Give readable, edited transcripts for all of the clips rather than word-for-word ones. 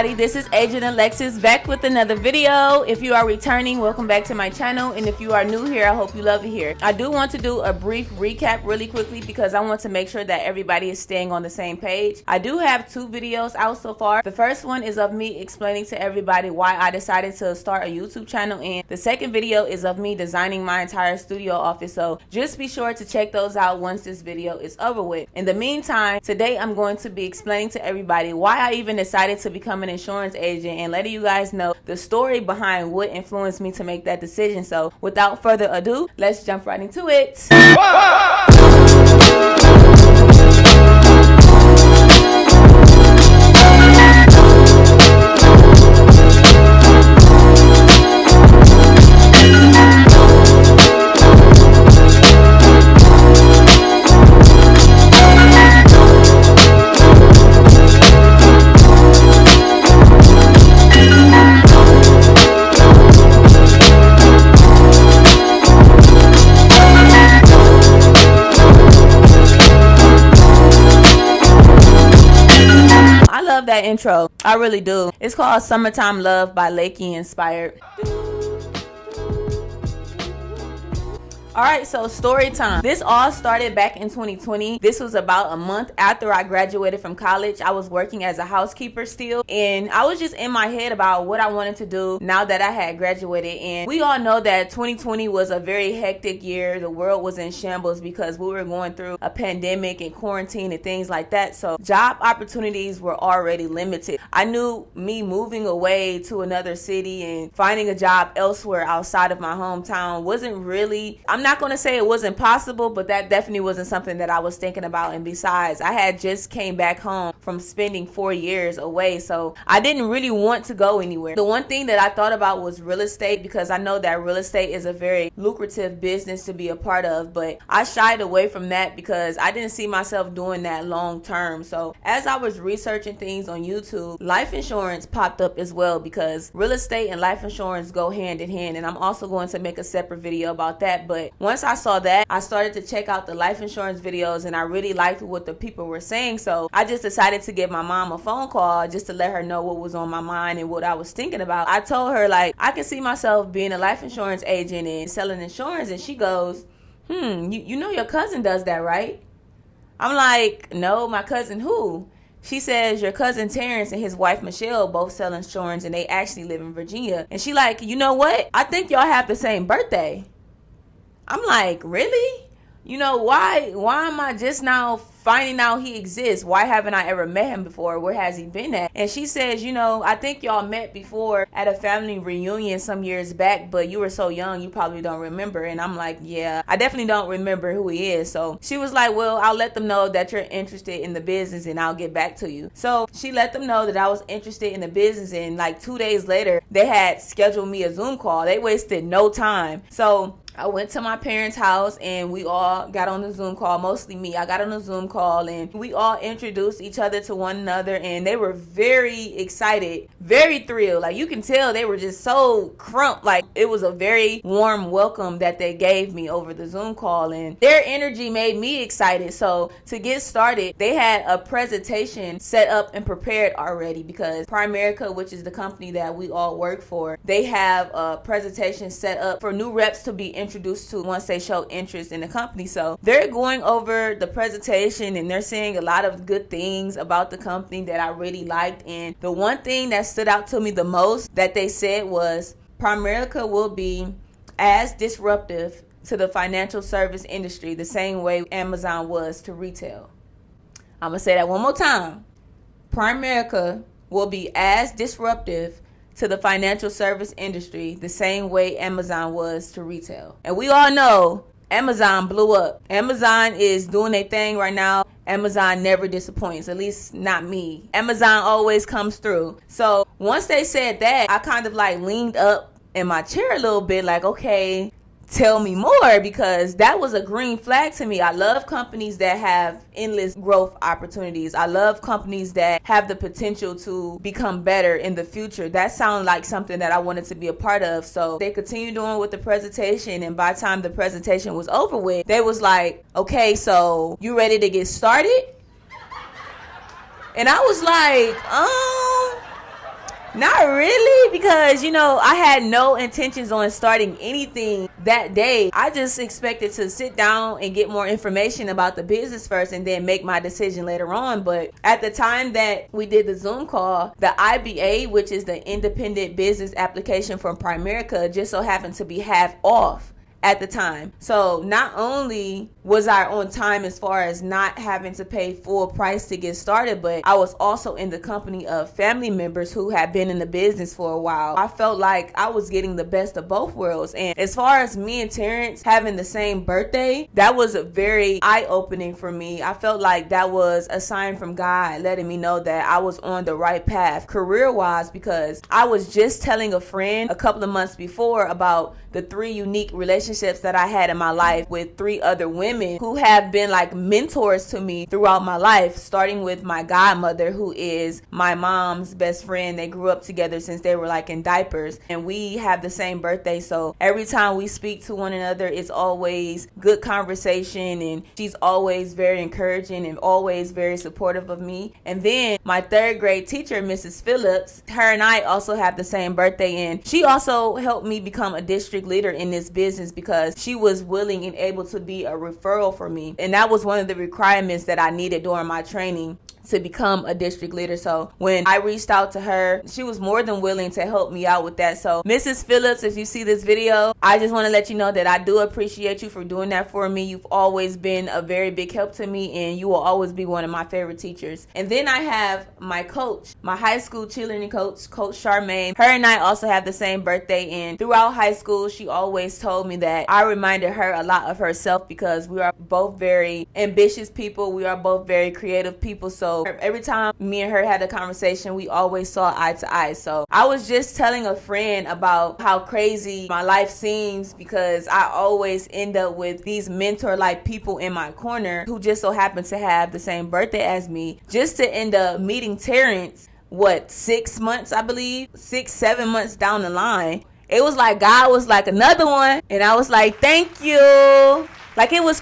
everybody, this is Agent Alexis back with another video. If you are returning, welcome back to my channel, and if you are new here, I hope you love it here. I do want to do a brief recap really quickly because I want to make sure that everybody is staying on the same page. I do have 2 videos out so far. The first one is of me explaining to everybody why I decided to start a YouTube channel, and the second video is of me designing my entire studio office, so just be sure to check those out once this video is over with. In the meantime, today I'm going to be explaining to everybody why I even decided to become an insurance agent and letting you guys know the story behind what influenced me to make that decision. So without further ado, let's jump right into it. That intro, I really do. It's called Summertime Love by Lakey Inspired. Alright, so story time. This all started back in 2020. This was about a month after I graduated from college. I was working as a housekeeper still, and I was just in my head about what I wanted to do now that I had graduated. And we all know that 2020 was a very hectic year. The world was in shambles because we were going through a pandemic and quarantine and things like that. So job opportunities were already limited. I knew me moving away to another city and finding a job elsewhere outside of my hometown wasn't really, I'm not going to say it wasn't possible, but that definitely wasn't something that I was thinking about. And besides, I had just came back home from spending 4 years away, so I didn't really want to go anywhere. The one thing that I thought about was real estate, because I know that real estate is a very lucrative business to be a part of, but I shied away from that because I didn't see myself doing that long term. So as I was researching things on YouTube, life insurance popped up as well, because real estate and life insurance go hand in hand, and I'm also going to make a separate video about that. But once I saw that, I started to check out the life insurance videos, and I really liked what the people were saying. So I just decided to give my mom a phone call just to let her know what was on my mind and what I was thinking about. I told her, like, I can see myself being a life insurance agent and selling insurance. And she goes, you know your cousin does that, right? I'm like, no, my cousin who? She says, your cousin Terence and his wife Michelle both sell insurance, and they actually live in Virginia. And she like, you know what? I think y'all have the same birthday. I'm like, really? You know, why am I just now finding out he exists? Why haven't I ever met him before? Where has he been at? And she says, you know, I think y'all met before at a family reunion some years back, but you were so young, you probably don't remember. And I'm like, yeah, I definitely don't remember who he is. So she was like, well, I'll let them know that you're interested in the business and I'll get back to you. So she let them know that I was interested in the business, and like 2 days later, they had scheduled me a Zoom call. They wasted no time. So I went to my parents' house and we all got on the Zoom call, mostly me. I got on the Zoom call and we all introduced each other to one another, and they were very excited, very thrilled. Like, you can tell they were just so crump. Like, it was a very warm welcome that they gave me over the Zoom call, and their energy made me excited. So to get started, they had a presentation set up and prepared already, because Primerica, which is the company that we all work for, they have a presentation set up for new reps to be introduced to once they show interest in the company. So they're going over the presentation and they're saying a lot of good things about the company that I really liked. And the one thing that stood out to me the most that they said was, Primerica will be as disruptive to the financial service industry the same way Amazon was to retail. I'm gonna say that one more time. Primerica will be as disruptive to the financial service industry the same way Amazon was to retail. And we all know Amazon blew up. Amazon is doing their thing right now. Amazon never disappoints, at least not me. Amazon always comes through. So once they said that, I kind of like leaned up in my chair a little bit, like, okay, tell me more, because that was a green flag to me. I love companies that have endless growth opportunities. I love companies that have the potential to become better in the future. That sounded like something that I wanted to be a part of. So they continued on with the presentation, and by the time the presentation was over with, they was like, okay, so you ready to get started? And I was like, Not really, because I had no intentions on starting anything that day. I just expected to sit down and get more information about the business first and then make my decision later on. But at the time that we did the Zoom call, the IBA, which is the Independent Business Application from Primerica, just so happened to be half off at the time. So not only was I on time as far as not having to pay full price to get started, but I was also in the company of family members who had been in the business for a while. I felt like I was getting the best of both worlds. And as far as me and Terence having the same birthday, that was very eye-opening for me. I felt like that was a sign from God letting me know that I was on the right path career-wise, because I was just telling a friend a couple of months before about the 3 unique relationships that I had in my life with 3 other women who have been like mentors to me throughout my life, starting with my godmother, who is my mom's best friend. They grew up together since they were like in diapers, and we have the same birthday. So every time we speak to one another, it's always good conversation, and she's always very encouraging and always very supportive of me. And then my 3rd grade teacher, Mrs. Phillips, her and I also have the same birthday, and she also helped me become a district leader in this business because she was willing and able to be a referral for me. And that was one of the requirements that I needed during my training to become a district leader. So when I reached out to her, she was more than willing to help me out with that. So Mrs. Phillips, if you see this video, I just want to let you know that I do appreciate you for doing that for me. You've always been a very big help to me, and you will always be one of my favorite teachers. And then I have my coach, my high school cheerleading coach, Coach Charmaine. Her and I also have the same birthday, and throughout high school, she always told me that I reminded her a lot of herself, because we are both very ambitious people. We are both very creative people. So every time me and her had a conversation, we always saw eye to eye. So I was just telling a friend about how crazy my life seems, because I always end up with these mentor-like people in my corner who just so happen to have the same birthday as me, just to end up meeting Terence, 6 months, I believe, 6-7 months down the line. It was like God was like, another one, and I was like, thank you. Like it's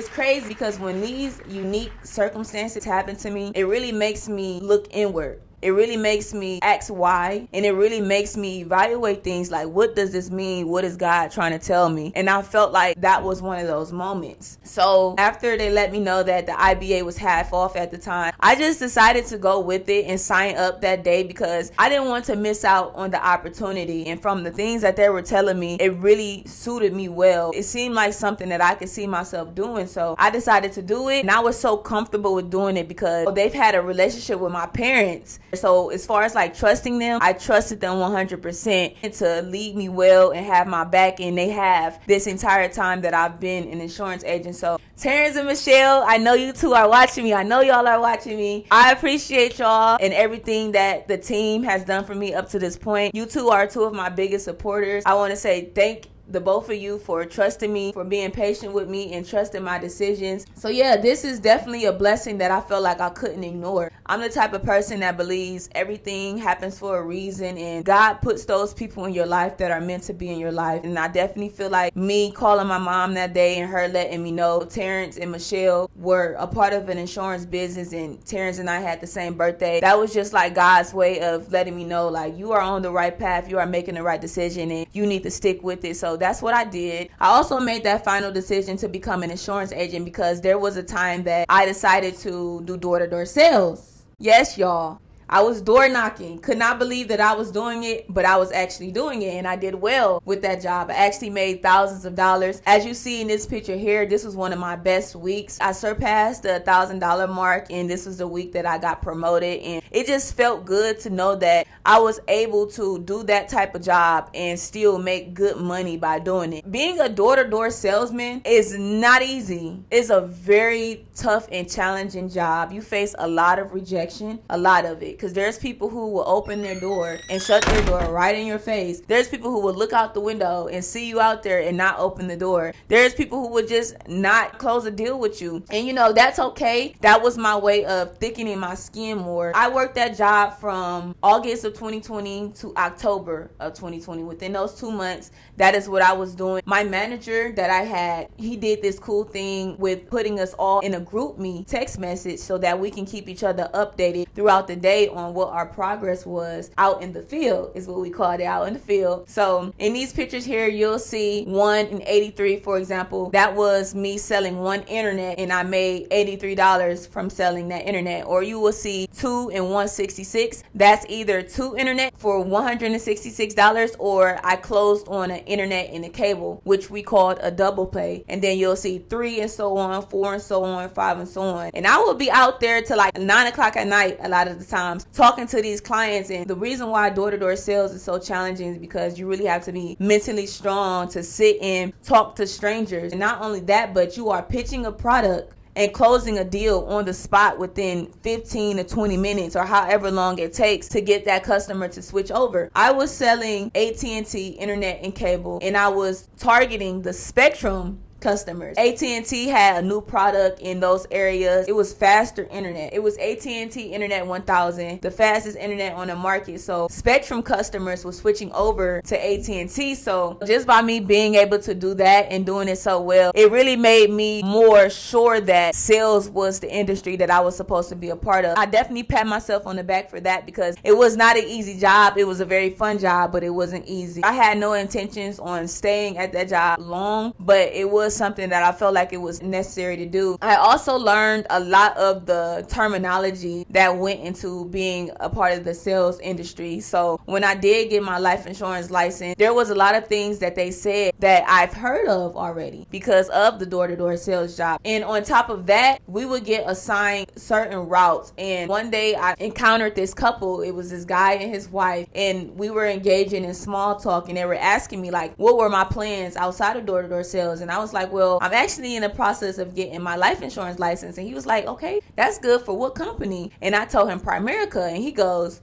crazy, because when these unique circumstances happen to me, it really makes me look inward. It really makes me ask why, and it really makes me evaluate things like, what does this mean? What is God trying to tell me? And I felt like that was one of those moments. So after they let me know that the IBA was half off at the time, I just decided to go with it and sign up that day, because I didn't want to miss out on the opportunity. And from the things that they were telling me, it really suited me well. It seemed like something that I could see myself doing. So I decided to do it, and I was so comfortable with doing it because they've had a relationship with my parents. So as far as like trusting them, I trusted them 100% to lead me well and have my back, and they have this entire time that I've been an insurance agent. So Terence and Michelle, I know you two are watching me. I know y'all are watching me. I appreciate y'all and everything that the team has done for me up to this point. You two are 2 of my biggest supporters. I want to say thank the both of you for trusting me, for being patient with me and trusting my decisions. So yeah, this is definitely a blessing that I feel like I couldn't ignore. I'm the type of person that believes everything happens for a reason, and God puts those people in your life that are meant to be in your life. And I definitely feel like me calling my mom that day and her letting me know Terence and Michelle were a part of an insurance business, and Terence and I had the same birthday. That was just like God's way of letting me know, like, you are on the right path, you are making the right decision, and you need to stick with it. So that's what I did. I also made that final decision to become an insurance agent because there was a time that I decided to do door-to-door sales. Yes, y'all. I was door knocking. Could not believe that I was doing it, but I was actually doing it, and I did well with that job. I actually made thousands of dollars. As you see in this picture here, this was one of my best weeks. I surpassed the $1,000 mark, and this was the week that I got promoted, and it just felt good to know that I was able to do that type of job and still make good money by doing it. Being a door-to-door salesman is not easy. It's a very tough and challenging job. You face a lot of rejection, a lot of it. Because there's people who will open their door and shut their door right in your face. There's people who will look out the window and see you out there and not open the door. There's people who would just not close a deal with you. And you know, that's okay. That was my way of thickening my skin more. I worked that job from August of 2020 to October of 2020. Within those 2 months, that is what I was doing. My manager that I had, he did this cool thing with putting us all in a group me text message so that we can keep each other updated throughout the day update on what our progress was out in the field, is what we called it, out in the field. So in these pictures here, you'll see one in 83, for example. That was me selling one internet, and I made $83 from selling that internet. Or you will see 2 and 166. That's either 2 internet for $166, or I closed on an internet and a cable, which we called a double play. And then you'll see 3 and so on, 4 and so on, 5 and so on. And I will be out there till like 9 o'clock at night a lot of the times talking to these clients. And the reason why door-to-door sales is so challenging is because you really have to be mentally strong to sit and talk to strangers. And not only that, but you are pitching a product and closing a deal on the spot within 15 to 20 minutes or however long it takes to get that customer to switch over. I was selling AT&T internet and cable, and I was targeting the Spectrum customers. AT&T had a new product in those areas. It was faster internet. It was AT&T Internet 1000, the fastest internet on the market. So Spectrum customers were switching over to AT&T. So just by me being able to do that and doing it so well, it really made me more sure that sales was the industry that I was supposed to be a part of. I definitely pat myself on the back for that, because it was not an easy job. It was a very fun job, but it wasn't easy. I had no intentions on staying at that job long, but it was something that I felt like it was necessary to do. I also learned a lot of the terminology that went into being a part of the sales industry. So when I did get my life insurance license, there was a lot of things that they said that I've heard of already because of the door-to-door sales job. And on top of that, we would get assigned certain routes. And one day I encountered this couple. It was this guy and his wife, and we were engaging in small talk, and they were asking me like, what were my plans outside of door-to-door sales? And I was like, well, I'm actually in the process of getting my life insurance license. And he was like, okay, that's good. For what company? And I told him Primerica, and he goes,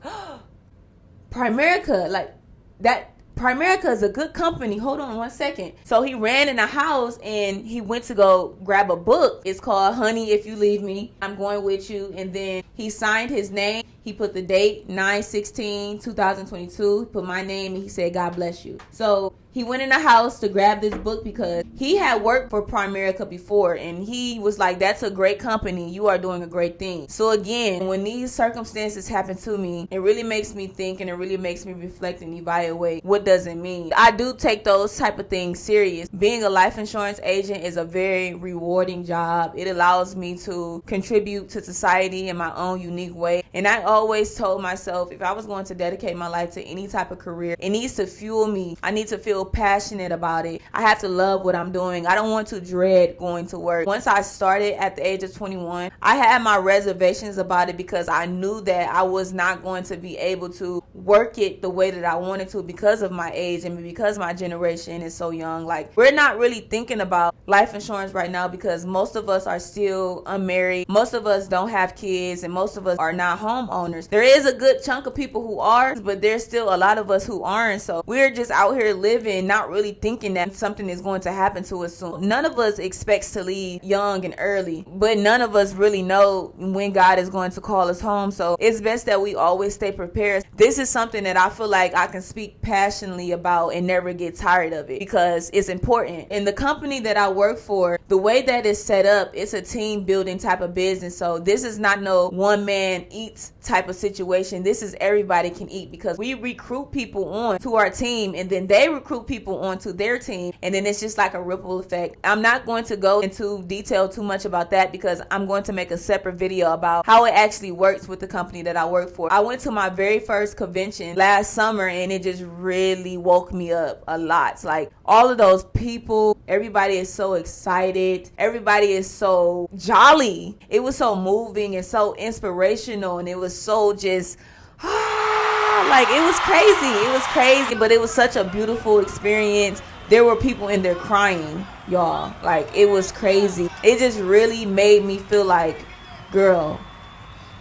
Primerica, like that. Primerica is a good company. Hold on one second. So he ran in the house and he went to go grab a book. It's called Honey, If You Leave Me, I'm Going With You. And then he signed his name. He put the date 9/16/2022. He put my name, and he said, God bless you. So he went in the house to grab this book because he had worked for Primerica before, and he was like, that's a great company. You are doing a great thing. So again, when these circumstances happen to me, it really makes me think, and it really makes me reflect and evaluate what does it mean. I do take those type of things serious. Being a life insurance agent is a very rewarding job. It allows me to contribute to society in my own unique way. And I always told myself, if I was going to dedicate my life to any type of career, it needs to fuel me. I need to feel passionate about it. I have to love what I'm doing. I don't want to dread going to work. Once I started at the age of 21, I had my reservations about it because I knew that I was not going to be able to work it the way that I wanted to because of my age and because my generation is so young. Like, we're not really thinking about life insurance right now because most of us are still unmarried. Most of us don't have kids, and most of us are not homeowners. There is a good chunk of people who are, but there's still a lot of us who aren't. So we're just out here living, not really thinking that something is going to happen to us soon. None of us expects to leave young and early, but none of us really know when God is going to call us home. So it's best that we always stay prepared. This is something that I feel like I can speak passionately about and never get tired of it because it's important. In the company that I work for, the way that it's set up, it's a team building type of business. So this is not no one man eats type of situation. This is everybody can eat because we recruit people on to our team, and then they recruit people onto their team, and then it's just like a ripple effect. I'm not going to go into detail too much about that because I'm going to make a separate video about how it actually works with the company that I work for. I went to my very first convention last summer, and it just really woke me up a lot. It's like all of those people, everybody is so excited, everybody is so jolly. It was so moving and so inspirational, and it was so just like it was crazy, but it was such a beautiful experience. There were people in there crying, y'all. Like, it was crazy. It just really made me feel like, girl,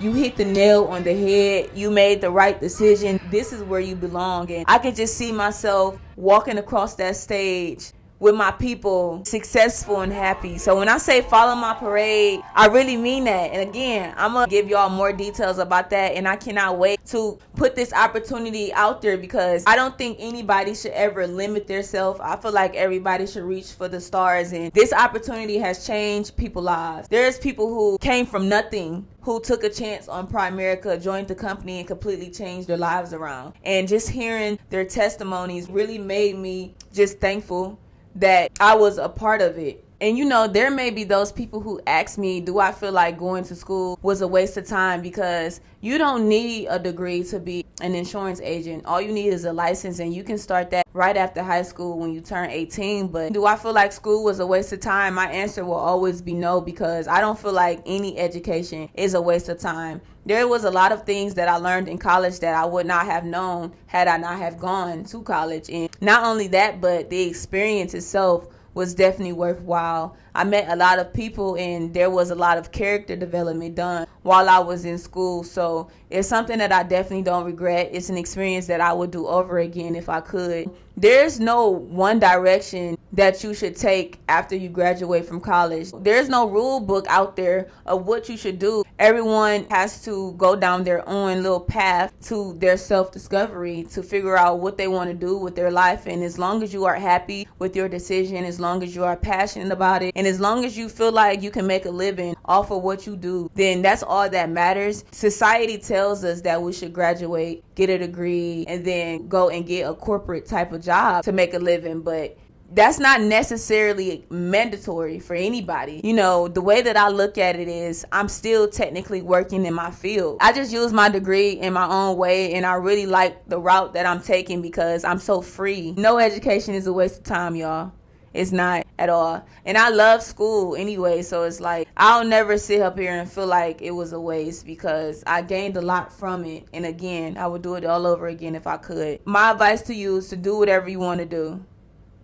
you hit the nail on the head. You made the right decision. This is where you belong. And I could just see myself walking across that stage with my people successful and happy. So when I say follow my parade, I really mean that. And again, I'm gonna give y'all more details about that, and I cannot wait to put this opportunity out there because I don't think anybody should ever limit themselves. I feel like everybody should reach for the stars, and this opportunity has changed people's lives. There's people who came from nothing, who took a chance on Primerica, joined the company, and completely changed their lives around. And just hearing their testimonies really made me just thankful that I was a part of it. And you know, there may be those people who ask me, do I feel like going to school was a waste of time? Because you don't need a degree to be an insurance agent. All you need is a license, and you can start that right after high school when you turn 18. But do I feel like school was a waste of time? My answer will always be no, because I don't feel like any education is a waste of time. There was a lot of things that I learned in college that I would not have known had I not have gone to college. And not only that, but the experience itself was definitely worthwhile. I met a lot of people, and there was a lot of character development done while I was in school. So it's something that I definitely don't regret. It's an experience that I would do over again if I could. There's no one direction that you should take after you graduate from college. There's no rule book out there of what you should do. Everyone has to go down their own little path to their self-discovery to figure out what they want to do with their life. And as long as you are happy with your decision, as long as you are passionate about it, and as long as you feel like you can make a living off of what you do, then that's all that matters. Society tells us that we should graduate, get a degree, and then go and get a corporate type of job to make a living. But that's not necessarily mandatory for anybody. You know, the way that I look at it is I'm still technically working in my field. I just use my degree in my own way, and I really like the route that I'm taking because I'm so free. No education is a waste of time, y'all. It's not at all. And I love school anyway, so it's like I'll never sit up here and feel like it was a waste because I gained a lot from it. And again, I would do it all over again if I could. My advice to you is to do whatever you want to do.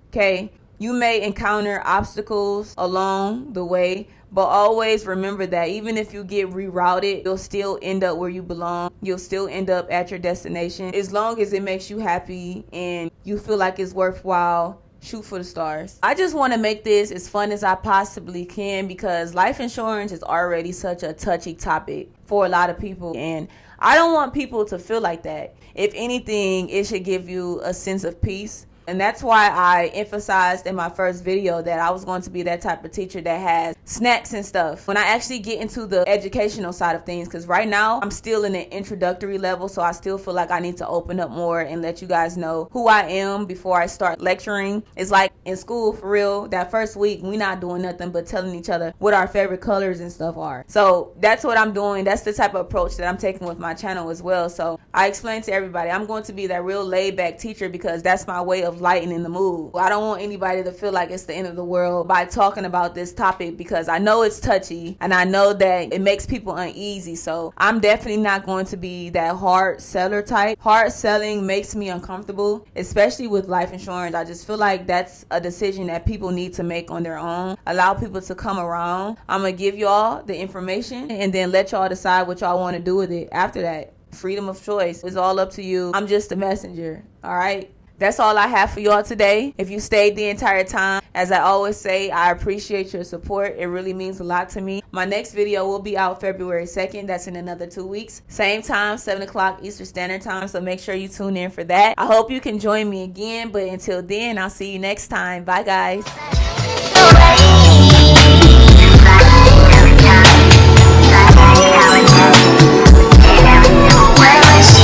Okay? You may encounter obstacles along the way, but always remember that even if you get rerouted, you'll still end up where you belong. You'll still end up at your destination. As long as it makes you happy and you feel like it's worthwhile, shoot for the stars. I just want to make this as fun as I possibly can because life insurance is already such a touchy topic for a lot of people, and I don't want people to feel like that. If anything, it should give you a sense of peace. And that's why I emphasized in my first video that I was going to be that type of teacher that has snacks and stuff when I actually get into the educational side of things. Because right now I'm still in the introductory level, so I still feel like I need to open up more and let you guys know who I am before I start lecturing. It's like in school, for real, that first week we not doing nothing but telling each other what our favorite colors and stuff are. So that's what I'm doing. That's the type of approach that I'm taking with my channel as well. So I explained to everybody I'm going to be that real laid back teacher because that's my way of lightening the mood. I don't want anybody to feel like it's the end of the world by talking about this topic because I know it's touchy and I know that it makes people uneasy. So I'm definitely not going to be that hard seller type. Hard selling makes me uncomfortable, especially with life insurance. I just feel like that's a decision that people need to make on their own. Allow people to come around. I'm gonna give y'all the information and then let y'all decide what y'all want to do with it after that. Freedom of choice is all up to you. I'm just a messenger. All right. That's all I have for y'all today. If you stayed the entire time, as I always say, I appreciate your support. It really means a lot to me. My next video will be out February 2nd. That's in another 2 weeks. Same time, 7 o'clock Eastern Standard Time. So make sure you tune in for that. I hope you can join me again. But until then, I'll see you next time. Bye, guys. Where was